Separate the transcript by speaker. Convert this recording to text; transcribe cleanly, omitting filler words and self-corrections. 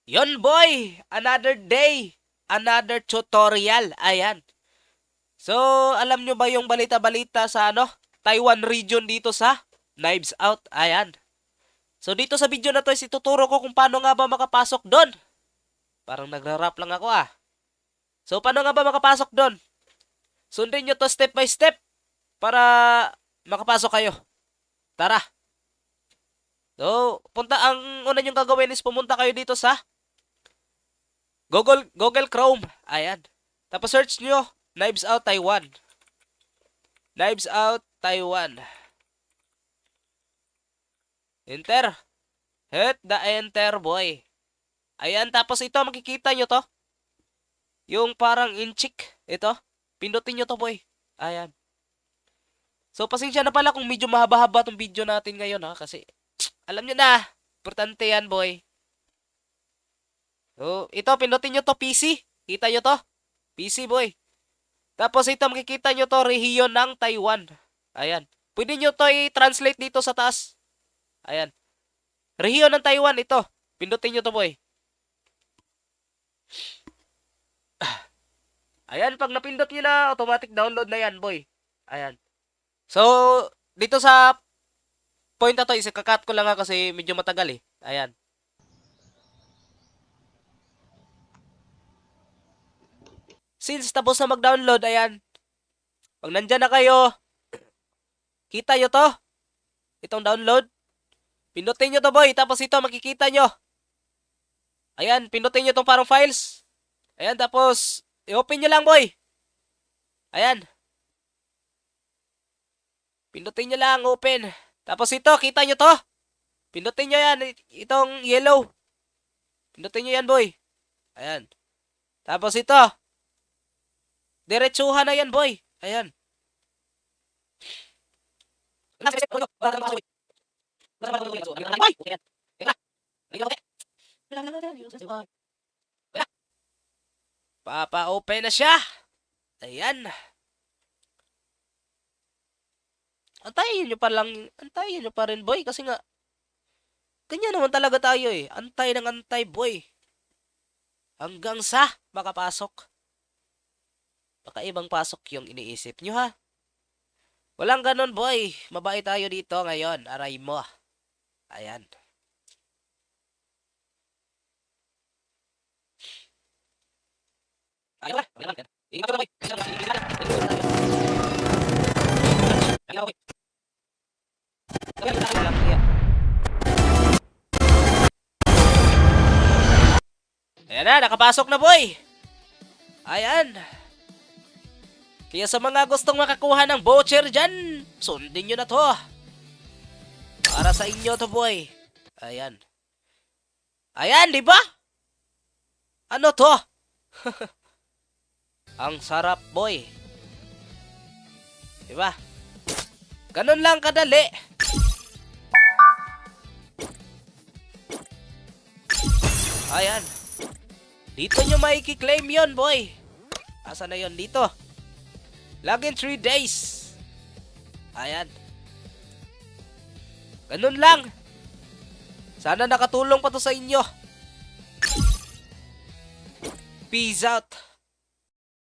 Speaker 1: Yon boy, another day, another tutorial. Ayan. So, alam nyo ba yung balita-balita sa Taiwan region dito sa Knives Out? Ayan. So, dito sa video na to is ituturo ko kung paano nga ba makapasok doon. Parang nagra-rap lang ako ah. So, paano nga ba makapasok doon? Sundin nyo to step by step para makapasok kayo. Tara. So, ang una nyong gagawin is pumunta kayo dito sa Google Chrome. Ayan. Tapos search nyo, Knives Out Taiwan. Knives Out Taiwan. Enter. Hit the enter, boy. Ayan, tapos ito, makikita nyo to. Yung parang inchik. Ito. Pindutin nyo to, boy. Ayan. So, pasensya na pala kung medyo mahaba-haba tong video natin ngayon, ha. Kasi, alam nyo na. Importante yan, boy. So, ito, pindutin nyo to, PC. Kita nyo to? PC, boy. Tapos ito, makikita nyo to, rehiyon ng Taiwan. Ayan. Pwede nyo to i-translate dito sa taas. Ayan. Rehiyon ng Taiwan, ito. Pindutin nyo to, boy. Ayan, pag napindot nyo na, automatic download na yan, boy. Ayan. So, dito sa point na to, isikakat ko lang kasi medyo matagal eh. Ayan. Since tapos na mag-download, ayan. Pag nandyan na kayo, kita nyo to? Itong download. Pindutin nyo to, boy. Tapos ito, makikita nyo. Ayan, pindutin nyo tong parang files. Ayan, tapos, i-open nyo lang, boy. Ayan. Pindutin nyo lang, open. Tapos ito, kita nyo to? Pindutin nyo yan, itong yellow. Pindutin nyo yan, boy. Ayan. Tapos ito. Diretsuhan na yan, boy. Ayan. Papa-open na siya. Ayan. Antayin nyo pa rin, boy. Kasi nga, ganyan naman talaga tayo eh. Antay ng antay, boy. Hanggang sa makapasok. Baka ibang pasok yung iniisip nyo, ha? Walang ganon, boy. Mabait tayo dito ngayon. Aray mo. Ayan. Ayan. Ayan na, nakapasok na, boy. Ayan. Kaya sa mga gustong makakuha ng voucher dyan, sundin nyo na to. Para sa inyo to, boy. Ayan. Ayan, di ba? Ano to? Ang sarap, boy. Di ba? Ganun lang kadali. Ayan. Dito nyo maiki-claim yon, boy. Asa na yon? Dito. Login 3 days. Ayan. Ganun lang. Sana nakatulong pa to sa inyo. Peace out.